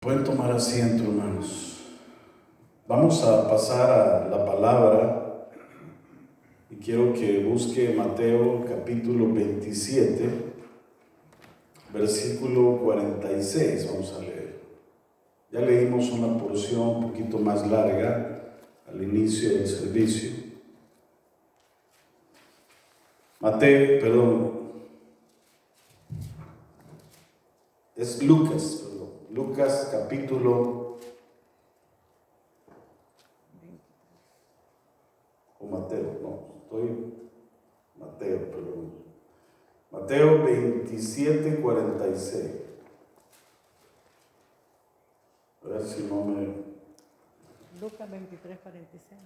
Pueden tomar asiento, hermanos. Vamos a pasar a la palabra y quiero que busque Mateo capítulo 27, versículo 46. Vamos a leer. Ya leímos una porción un poquito más larga al inicio del servicio. Es Lucas capítulo, Mateo 27, 46. A ver si no me... Lucas 23, 46.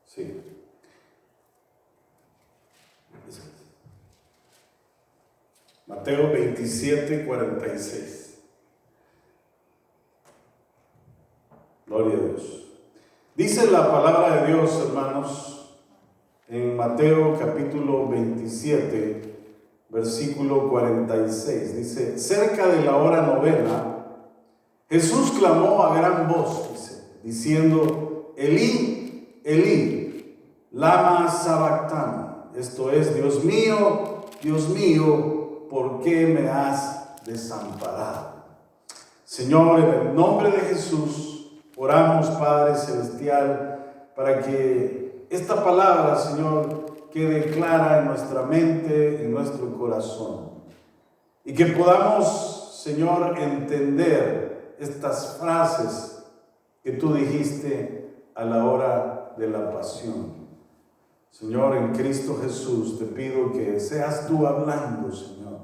Sí. Mateo 27, 46. Gloria a Dios. Dice la palabra de Dios, hermanos, en Mateo capítulo 27, versículo 46. Dice: cerca de la hora novena, Jesús clamó a gran voz, diciendo: Elí, Elí, lama sabactani. Esto es: Dios mío, ¿por qué me has desamparado? Señor, en el nombre de Jesús, oramos, Padre Celestial, para que esta palabra, Señor, quede clara en nuestra mente, en nuestro corazón. Y que podamos, Señor, entender estas frases que tú dijiste a la hora de la pasión. Señor, en Cristo Jesús te pido que seas tú hablando, Señor.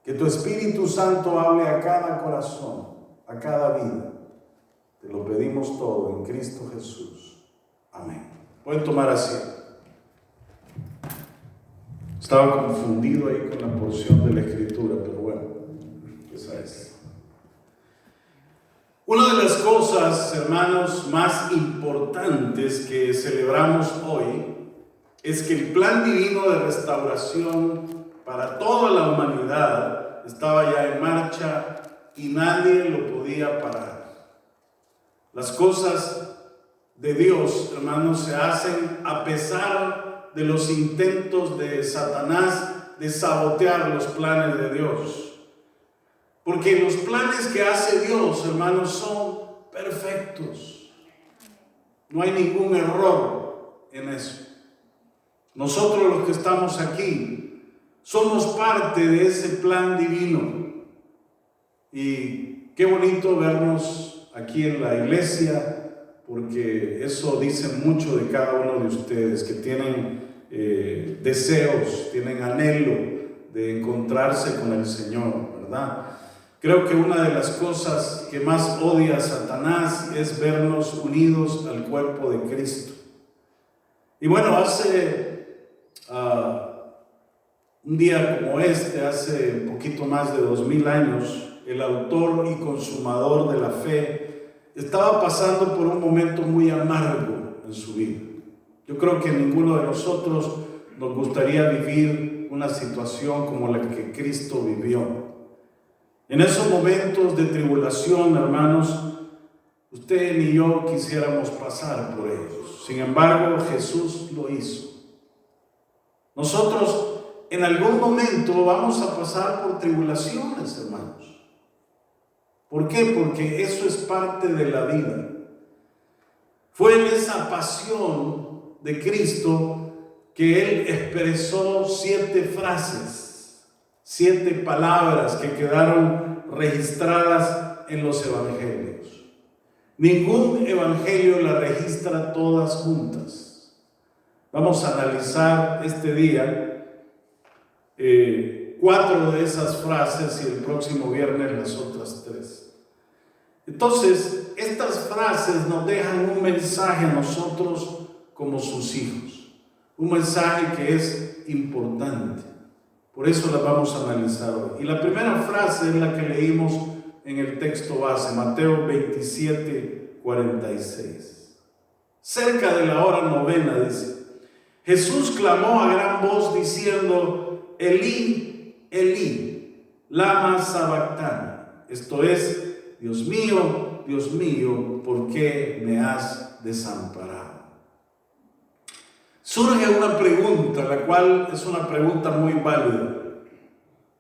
Que tu Espíritu Santo hable a cada corazón, a cada vida. Te lo pedimos todo en Cristo Jesús. Amén. Pueden tomar asiento. Estaba confundido ahí con la porción de la Escritura, pero bueno, esa es. Una de las cosas, hermanos, más importantes que celebramos hoy es que el plan divino de restauración para toda la humanidad estaba ya en marcha y nadie lo podía parar. Las cosas de Dios, hermanos, se hacen a pesar de los intentos de Satanás de sabotear los planes de Dios. Porque los planes que hace Dios, hermanos, son perfectos. No hay ningún error en eso. Nosotros los que estamos aquí somos parte de ese plan divino. Y qué bonito vernos aquí en la iglesia, porque eso dice mucho de cada uno de ustedes, que tienen deseos, tienen anhelo de encontrarse con el Señor, ¿verdad? Creo que una de las cosas que más odia Satanás es vernos unidos al cuerpo de Cristo. Y bueno, hace un día como este, hace un poquito más de 2000 años, el autor y consumador de la fe estaba pasando por un momento muy amargo en su vida. Yo creo que ninguno de nosotros nos gustaría vivir una situación como la que Cristo vivió. En esos momentos de tribulación, hermanos, usted ni yo quisiéramos pasar por ellos. Sin embargo, Jesús lo hizo. Nosotros en algún momento vamos a pasar por tribulaciones, hermanos. ¿Por qué? Porque eso es parte de la vida. Fue en esa pasión de Cristo que Él expresó 7 frases, 7 palabras que quedaron registradas en los evangelios. Ningún evangelio las registra todas juntas. Vamos a analizar este día 4 de esas frases y el próximo viernes las otras 3. Entonces, estas frases nos dejan un mensaje a nosotros como sus hijos. Un mensaje que es importante. Por eso las vamos a analizar hoy. Y la primera frase es la que leímos en el texto base, Mateo 27, 46. Cerca de la hora novena, dice: Jesús clamó a gran voz diciendo: Elí, Elí, lama sabactani. Esto es: Dios mío, ¿por qué me has desamparado? Surge una pregunta, la cual es una pregunta muy válida.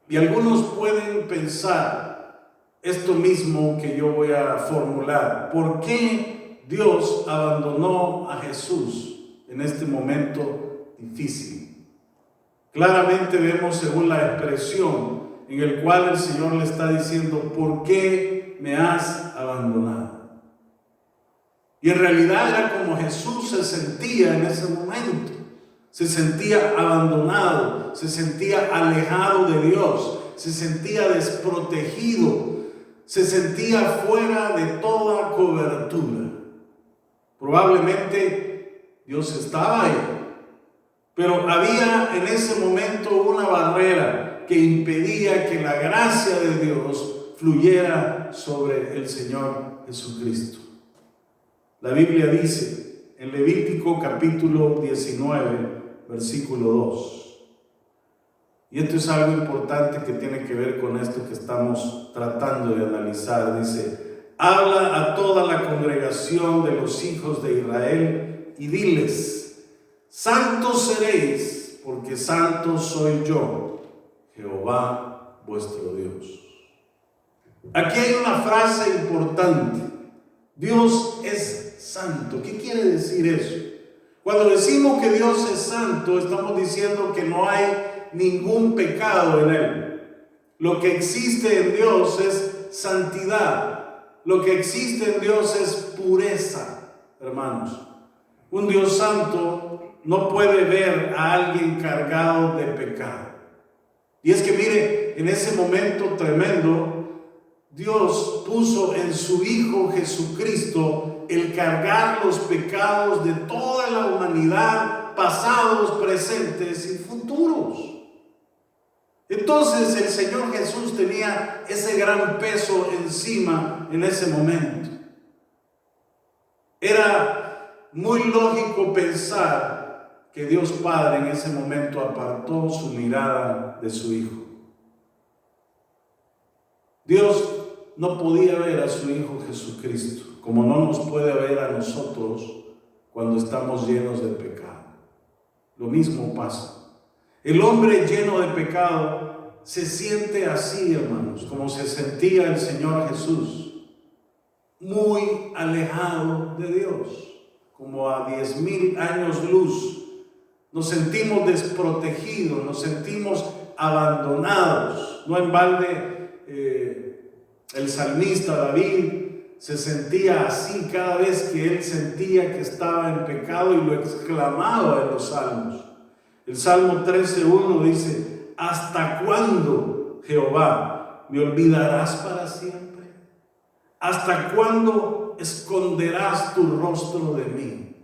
Y algunos pueden pensar esto mismo que yo voy a formular. ¿Por qué Dios abandonó a Jesús en este momento difícil? Claramente vemos, según la expresión en el cual el Señor le está diciendo: ¿por qué me has abandonado? Y en realidad era como Jesús se sentía en ese momento. Se sentía abandonado, se sentía alejado de Dios, se sentía desprotegido, se sentía fuera de toda cobertura. Probablemente Dios estaba ahí, pero había en ese momento una barrera que impedía que la gracia de Dios fluyera sobre el Señor Jesucristo. La Biblia dice en Levítico capítulo 19, versículo 2. Y esto es algo importante que tiene que ver con esto que estamos tratando de analizar. Dice: habla a toda la congregación de los hijos de Israel y diles: santos seréis, porque santo soy yo, Jehová vuestro Dios. Aquí hay una frase importante: Dios es santo. ¿Qué quiere decir eso? Cuando decimos que Dios es santo, estamos diciendo que no hay ningún pecado en Él. Lo que existe en Dios es santidad. Lo que existe en Dios es pureza, hermanos. Un Dios santo no puede ver a alguien cargado de pecado. Y es que mire, en ese momento tremendo, Dios puso en su Hijo Jesucristo el cargar los pecados de toda la humanidad, pasados, presentes y futuros. Entonces el Señor Jesús tenía ese gran peso encima en ese momento. Era muy lógico pensar que Dios Padre en ese momento apartó su mirada de su Hijo. Dios no podía ver a su Hijo Jesucristo, como no nos puede ver a nosotros cuando estamos llenos de pecado. Lo mismo pasa. El hombre lleno de pecado se siente así, hermanos, como se sentía el Señor Jesús, muy alejado de Dios, como a 10,000 años luz. Nos sentimos desprotegidos, nos sentimos abandonados. No en balde el salmista David se sentía así cada vez que él sentía que estaba en pecado, y lo exclamaba en los salmos. El Salmo 13:1 dice: ¿hasta cuándo, Jehová, me olvidarás para siempre? ¿Hasta cuándo esconderás tu rostro de mí?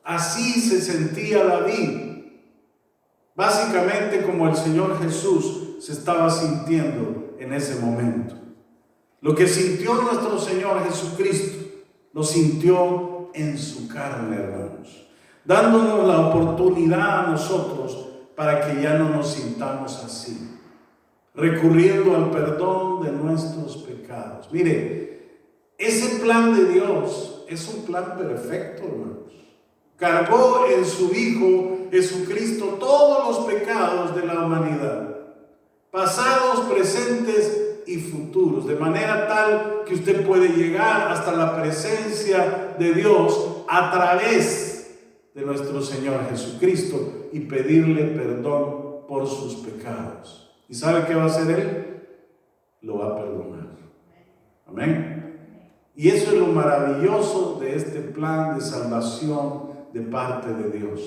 Así se sentía David, básicamente como el Señor Jesús se estaba sintiendo en ese momento. Lo que sintió nuestro Señor Jesucristo, lo sintió en su carne, hermanos, dándonos la oportunidad a nosotros para que ya no nos sintamos así, recurriendo al perdón de nuestros pecados. Mire, ese plan de Dios es un plan perfecto, hermanos. Cargó en su Hijo Jesucristo todos los pecados de la humanidad, pasados, presentes y futuros, de manera tal que usted puede llegar hasta la presencia de Dios a través de nuestro Señor Jesucristo y pedirle perdón por sus pecados. ¿Y sabe qué va a hacer Él? Lo va a perdonar. Amén. Y eso es lo maravilloso de este plan de salvación de parte de Dios.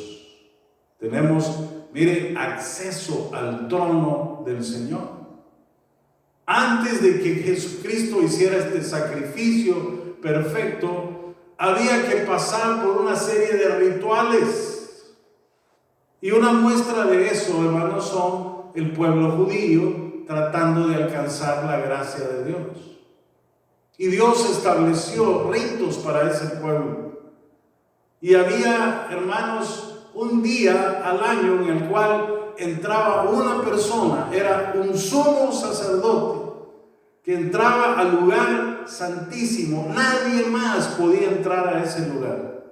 Tenemos, mire, acceso al trono del Señor. Antes de que Jesucristo hiciera este sacrificio perfecto, había que pasar por una serie de rituales. Y una muestra de eso, hermanos, son el pueblo judío tratando de alcanzar la gracia de Dios. Y Dios estableció ritos para ese pueblo. Y había, hermanos, un día al año en el cual entraba una persona, era un sumo sacerdote, que entraba al lugar santísimo. Nadie más podía entrar a ese lugar.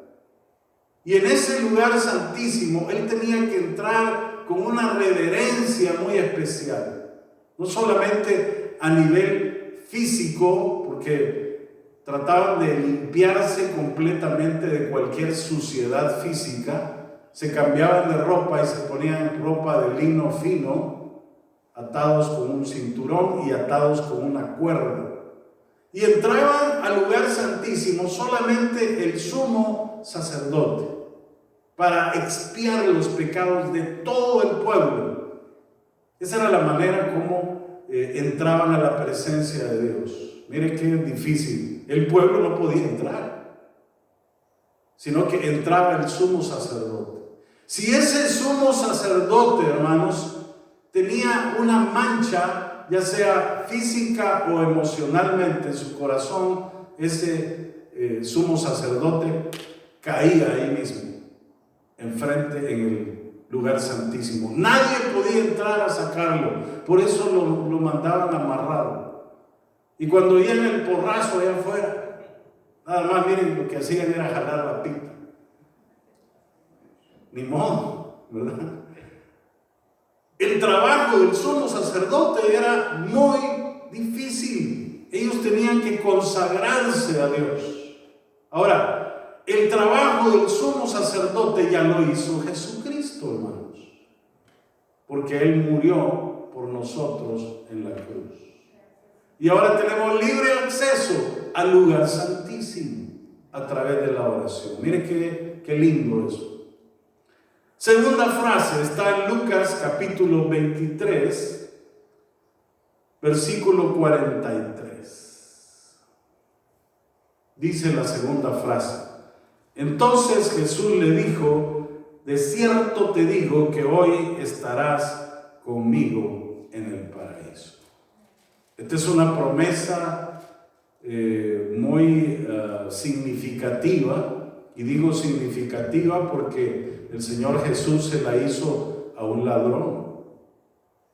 Y en ese lugar santísimo, él tenía que entrar con una reverencia muy especial. No solamente a nivel físico, porque trataban de limpiarse completamente de cualquier suciedad física. Se cambiaban de ropa y se ponían ropa de lino fino, atados con un cinturón y atados con una cuerda. Y entraban al lugar santísimo solamente el sumo sacerdote para expiar los pecados de todo el pueblo. Esa era la manera como entraban a la presencia de Dios. Mire qué difícil. El pueblo no podía entrar, sino que entraba el sumo sacerdote. Si ese sumo sacerdote, hermanos, tenía una mancha, ya sea física o emocionalmente en su corazón, ese sumo sacerdote caía ahí mismo, enfrente en el lugar santísimo. Nadie podía entrar a sacarlo, por eso lo mandaban amarrado. Y cuando oían el porrazo allá afuera, nada más, miren, lo que hacían era jalar la pita. Ni modo, ¿verdad? El trabajo del sumo sacerdote era muy difícil. Ellos tenían que consagrarse a Dios. Ahora, el trabajo del sumo sacerdote ya lo hizo Jesucristo, hermanos, porque Él murió por nosotros en la cruz. Y ahora tenemos libre acceso al lugar santísimo a través de la oración. Mire qué lindo eso. Segunda frase está en Lucas capítulo 23, versículo 43. Dice la segunda frase: entonces Jesús le dijo, de cierto te digo que hoy estarás conmigo en el paraíso. Esta es una promesa muy significativa, y digo significativa porque el Señor Jesús se la hizo a un ladrón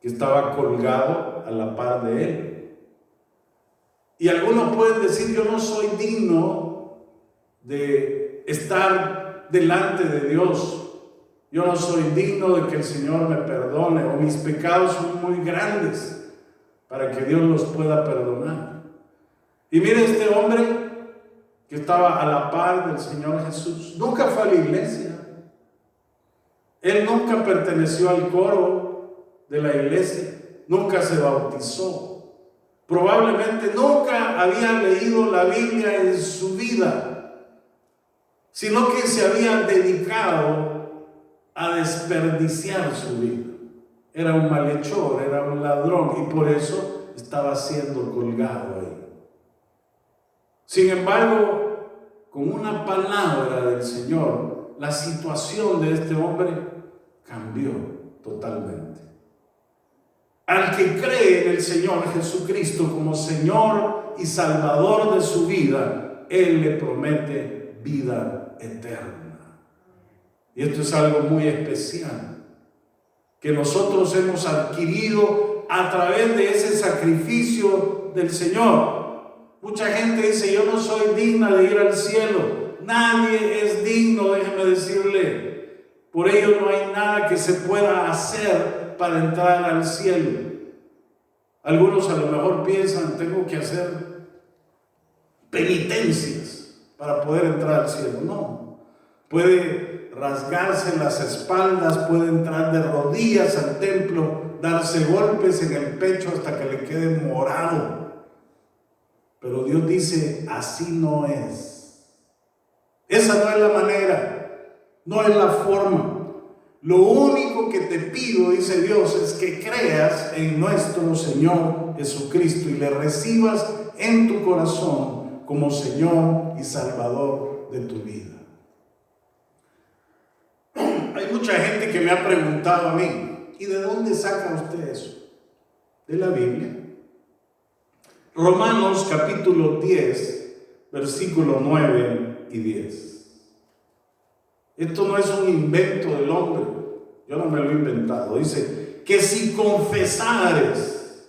que estaba colgado a la par de él. Y algunos pueden decir: yo no soy digno de estar delante de Dios, yo no soy digno de que el Señor me perdone, o mis pecados son muy grandes para que Dios los pueda perdonar. Y mire, este hombre que estaba a la par del Señor Jesús nunca fue a la iglesia. Él nunca perteneció al coro de la iglesia, nunca se bautizó, probablemente nunca había leído la Biblia en su vida, sino que se había dedicado a desperdiciar su vida. Era un malhechor, era un ladrón, y por eso estaba siendo colgado ahí. Sin embargo, con una palabra del Señor, la situación de este hombre cambió totalmente. Al que cree en el Señor Jesucristo como Señor y Salvador de su vida, Él le promete vida eterna. Y esto es algo muy especial, que nosotros hemos adquirido a través de ese sacrificio del Señor. Mucha gente dice: yo no soy digna de ir al cielo. Nadie es digno, déjeme decirle. Por ello no hay nada que se pueda hacer para entrar al cielo. Algunos a lo mejor piensan: tengo que hacer penitencias para poder entrar al cielo. No. Puede rasgarse las espaldas, puede entrar de rodillas al templo, darse golpes en el pecho hasta que le quede morado. Pero Dios dice: así no es. Esa no es la manera, no es la forma. Lo único que te pido, dice Dios, es que creas en nuestro Señor Jesucristo y le recibas en tu corazón como Señor y Salvador de tu vida. Hay mucha gente que me ha preguntado a mí: ¿y de dónde saca usted eso? De la Biblia. Romanos capítulo 10, versículos 9 y 10. Esto no es un invento del hombre, yo no me lo he inventado. Dice que si confesares,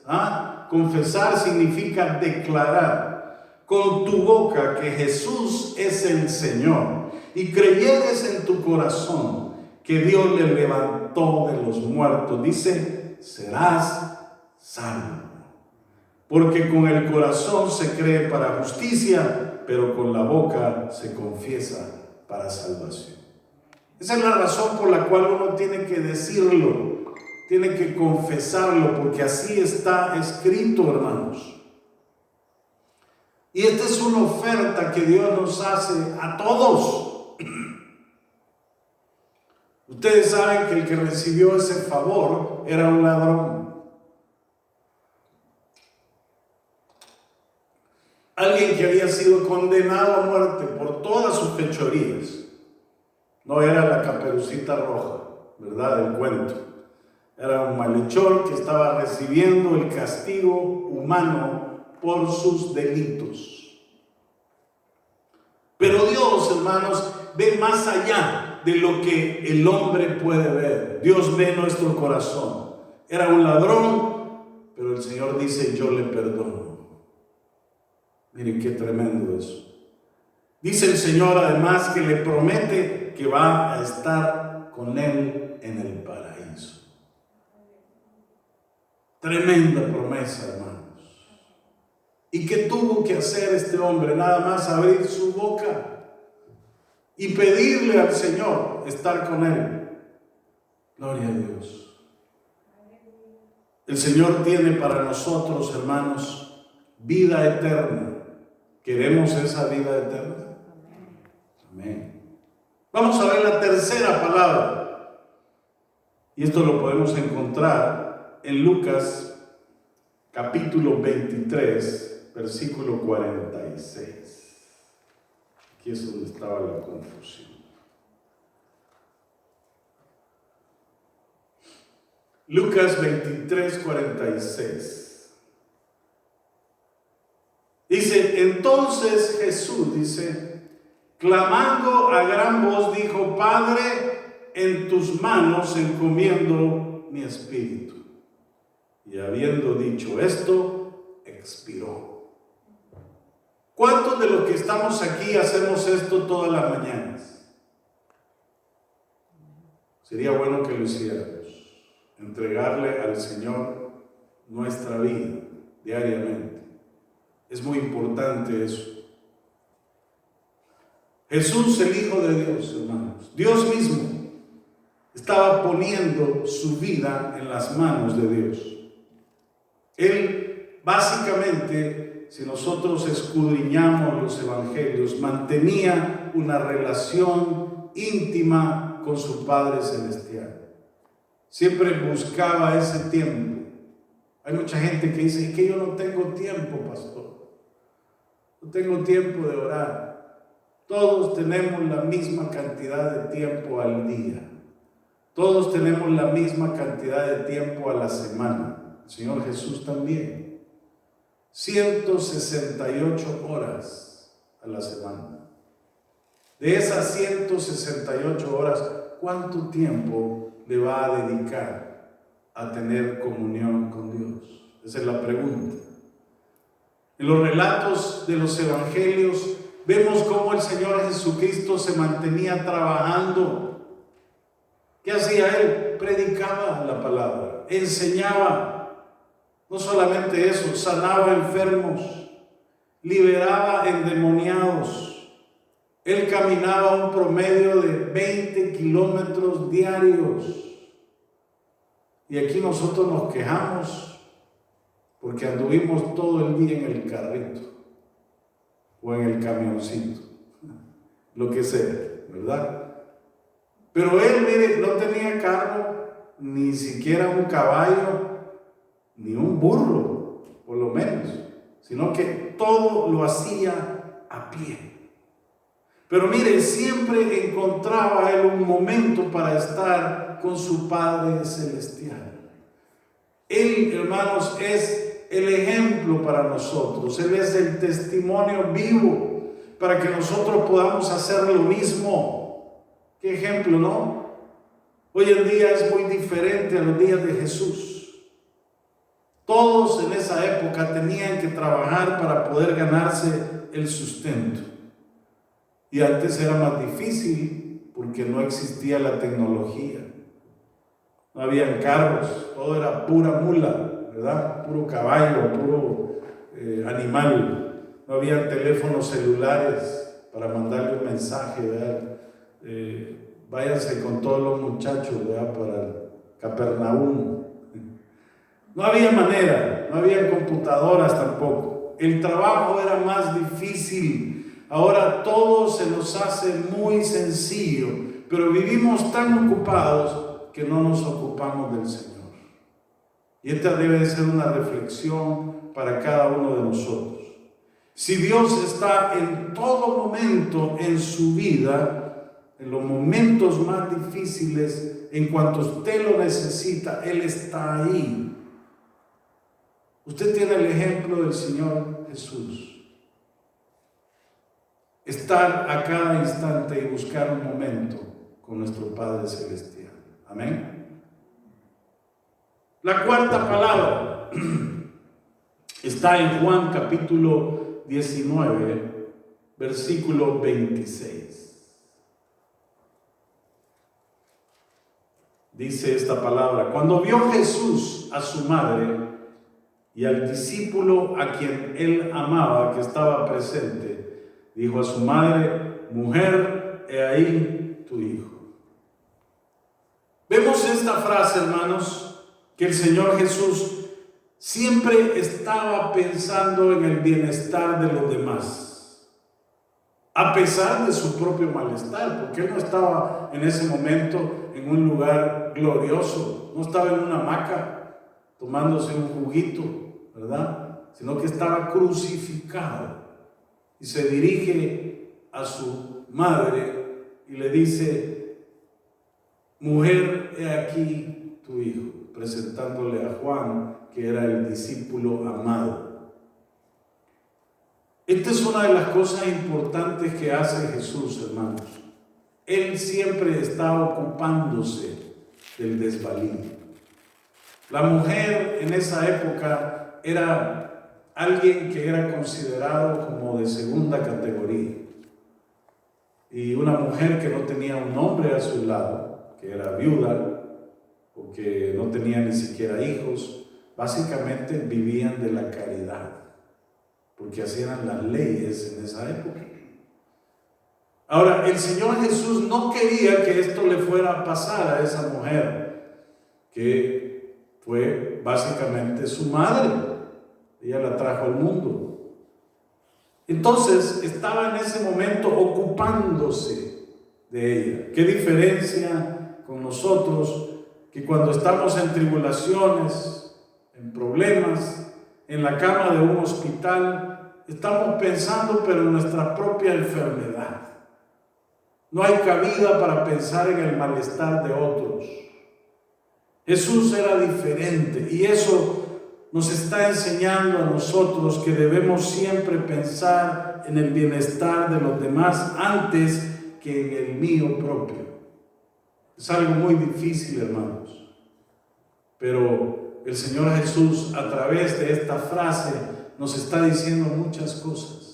confesar significa declarar con tu boca que Jesús es el Señor y creyeres en tu corazón que Dios le levantó de los muertos, dice, serás salvo. Porque con el corazón se cree para justicia, pero con la boca se confiesa para salvación. Esa es la razón por la cual uno tiene que decirlo, tiene que confesarlo, porque así está escrito, hermanos. Y esta es una oferta que Dios nos hace a todos. Ustedes saben que el que recibió ese favor era un ladrón. Alguien que había sido condenado a muerte por todas sus fechorías. No era la Caperucita Roja, ¿verdad? Del cuento. Era un malhechor que estaba recibiendo el castigo humano por sus delitos. Pero Dios, hermanos, ve más allá de lo que el hombre puede ver. Dios ve nuestro corazón. Era un ladrón, pero el Señor dice, yo le perdono. Miren qué tremendo eso. Dice el Señor además que le promete que va a estar con él en el paraíso. Tremenda promesa, hermanos. ¿Y qué tuvo que hacer este hombre? Nada más abrir su boca y pedirle al Señor estar con él. Gloria a Dios. El Señor tiene para nosotros, hermanos, vida eterna. ¿Queremos esa vida eterna? Amén. Vamos a ver la tercera palabra. Y esto lo podemos encontrar en Lucas capítulo 23, versículo 46. Aquí es donde estaba la confusión. Lucas 23, 46. Dice, entonces Jesús, dice, clamando a gran voz, dijo, Padre, en tus manos encomiendo mi espíritu. Y habiendo dicho esto, expiró. ¿Cuántos de los que estamos aquí hacemos esto todas las mañanas? Sería bueno que lo hiciéramos. Entregarle al Señor nuestra vida diariamente. Es muy importante eso. Jesús, el Hijo de Dios, hermanos, Dios mismo, estaba poniendo su vida en las manos de Dios. Él, básicamente, si nosotros escudriñamos los evangelios, mantenía una relación íntima con su Padre Celestial. Siempre buscaba ese tiempo. Hay mucha gente que dice, es que yo no tengo tiempo, pastor. No tengo tiempo de orar. Todos tenemos la misma cantidad de tiempo al día. Todos tenemos la misma cantidad de tiempo a la semana. El Señor Jesús también. 168 horas a la semana. De esas 168 horas, ¿cuánto tiempo le va a dedicar a tener comunión con Dios? Esa es la pregunta. En los relatos de los evangelios vemos cómo el Señor Jesucristo se mantenía trabajando. ¿Qué hacía Él? Predicaba la palabra, enseñaba. No solamente eso, sanaba enfermos, liberaba endemoniados. Él caminaba un promedio de 20 kilómetros diarios. Y aquí nosotros nos quejamos porque anduvimos todo el día en el carrito o en el camioncito, lo que sea, ¿verdad? Pero él, mire, no tenía carro, ni siquiera un caballo, ni un burro, por lo menos, sino que todo lo hacía a pie. Pero mire, siempre encontraba él un momento para estar con su Padre Celestial. Él, hermanos, es el ejemplo para nosotros. Él es el testimonio vivo para que nosotros podamos hacer lo mismo. Qué ejemplo, ¿no? Hoy en día es muy diferente a los días de Jesús. Todos en esa época tenían que trabajar para poder ganarse el sustento. Y antes era más difícil porque no existía la tecnología. No habían carros, todo era pura mula, ¿verdad? Puro caballo, puro animal. No habían teléfonos celulares para mandarle un mensaje, ¿verdad? Váyanse con todos los muchachos, ¿verdad? Para Capernaum. No había manera, no había computadoras tampoco. El trabajo era más difícil. Ahora todo se nos hace muy sencillo, pero vivimos tan ocupados que no nos ocupamos del Señor. Y esta debe de ser una reflexión para cada uno de nosotros. Si Dios está en todo momento en su vida, en los momentos más difíciles, en cuanto usted lo necesita, Él está ahí. Usted tiene el ejemplo del Señor Jesús. Estar a cada instante y buscar un momento con nuestro Padre Celestial. Amén. La cuarta palabra está en Juan capítulo 19, versículo 26. Dice esta palabra: cuando vio Jesús a su madre y al discípulo a quien él amaba que estaba presente, dijo a su madre: mujer, he ahí tu hijo. Vemos esta frase, hermanos, que el Señor Jesús siempre estaba pensando en el bienestar de los demás, a pesar de su propio malestar, porque Él no estaba en ese momento en un lugar glorioso, no estaba en una hamaca tomándose un juguito, ¿verdad? Sino que estaba crucificado y se dirige a su madre y le dice: mujer, he aquí tu hijo, presentándole a Juan, que era el discípulo amado. Esta es una de las cosas importantes que hace Jesús, hermanos. Él siempre está ocupándose del desvalido. La mujer en esa época era alguien que era considerado como de segunda categoría. Y una mujer que no tenía un hombre a su lado, que era viuda, o que no tenía ni siquiera hijos, básicamente vivían de la caridad, porque así eran las leyes en esa época. Ahora, el Señor Jesús no quería que esto le fuera a pasar a esa mujer, que fue básicamente su madre. Ella la trajo al mundo. Entonces, estaba en ese momento ocupándose de ella. ¿Qué diferencia con nosotros, que cuando estamos en tribulaciones, en problemas, en la cama de un hospital, estamos pensando pero en nuestra propia enfermedad? No hay cabida para pensar en el malestar de otros. Jesús era diferente, y eso nos está enseñando a nosotros que debemos siempre pensar en el bienestar de los demás antes que en el mío propio. Es algo muy difícil, hermanos, pero el Señor Jesús, a través de esta frase, nos está diciendo muchas cosas.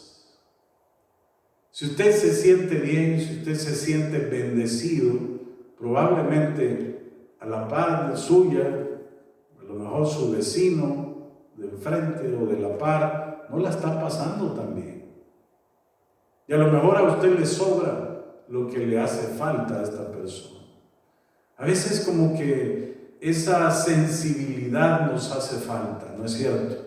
Si usted se siente bien, si usted se siente bendecido, probablemente a la par de suya, a lo mejor su vecino de enfrente o de la par no la está pasando tan bien. Y a lo mejor a usted le sobra lo que le hace falta a esta persona. A veces como que esa sensibilidad nos hace falta, ¿no es cierto?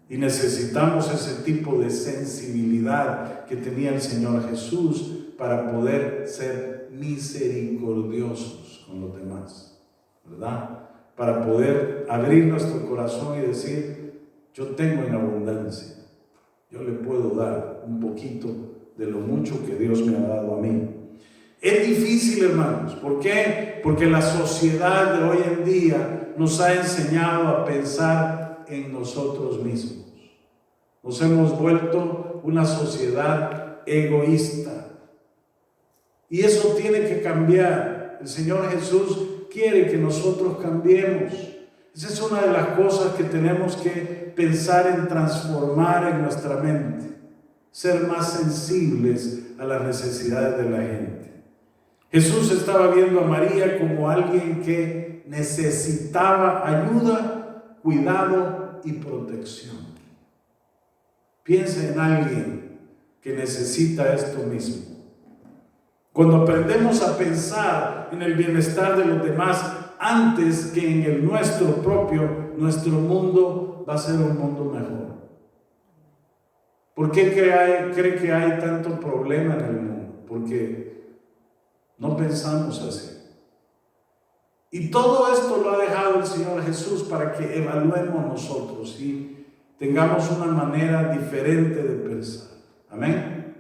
Y necesitamos ese tipo de sensibilidad que tenía el Señor Jesús para poder ser misericordiosos con los demás, ¿verdad? Para poder abrir nuestro corazón y decir: yo tengo en abundancia, yo le puedo dar un poquito de lo mucho que Dios me ha dado a mí. Es difícil, hermanos. ¿Por qué? Porque la sociedad de hoy en día nos ha enseñado a pensar en nosotros mismos. Nos hemos vuelto una sociedad egoísta. Y eso tiene que cambiar. El Señor Jesús quiere que nosotros cambiemos. Esa es una de las cosas que tenemos que pensar en transformar en nuestra mente. Ser más sensibles a las necesidades de la gente. Jesús estaba viendo a María como alguien que necesitaba ayuda, cuidado y protección. Piensa en alguien que necesita esto mismo. Cuando aprendemos a pensar en el bienestar de los demás antes que en el nuestro propio, nuestro mundo va a ser un mundo mejor. ¿Por qué cree que hay tanto problema en el mundo? Porque no pensamos así. Y todo esto lo ha dejado el Señor Jesús para que evaluemos nosotros y tengamos una manera diferente de pensar. Amén.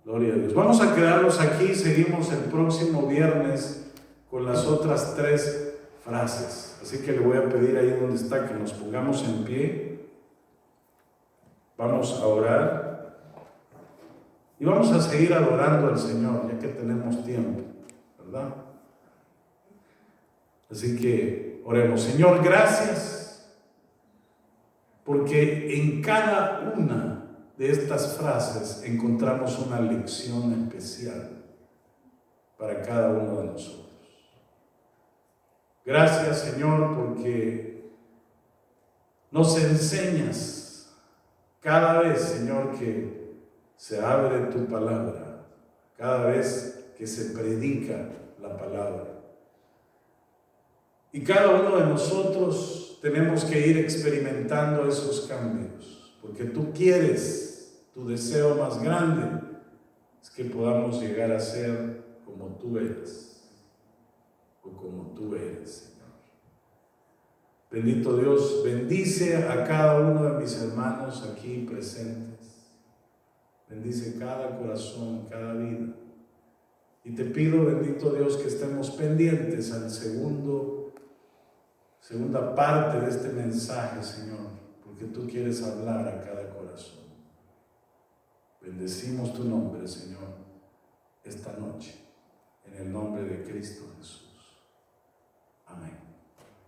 Gloria a Dios. Vamos a quedarnos aquí, seguimos el próximo viernes con las otras 3 frases. Así que le voy a pedir ahí donde está que nos pongamos en pie. Vamos a orar y vamos a seguir adorando al Señor ya que tenemos tiempo, ¿verdad? Así que oremos. Señor, gracias porque en cada una de estas frases encontramos una lección especial para cada uno de nosotros. Gracias, Señor, porque nos enseñas cada vez, Señor, que se abre tu palabra, cada vez que se predica la palabra. Y cada uno de nosotros tenemos que ir experimentando esos cambios, porque tú quieres, tu deseo más grande es que podamos llegar a ser como tú eres, o como tú eres, Señor. Bendito Dios, bendice a cada uno de mis hermanos aquí presentes. Bendice cada corazón, cada vida. Y te pido, bendito Dios, que estemos pendientes al segunda parte de este mensaje, Señor, porque tú quieres hablar a cada corazón. Bendecimos tu nombre, Señor, esta noche, en el nombre de Cristo Jesús. Amén.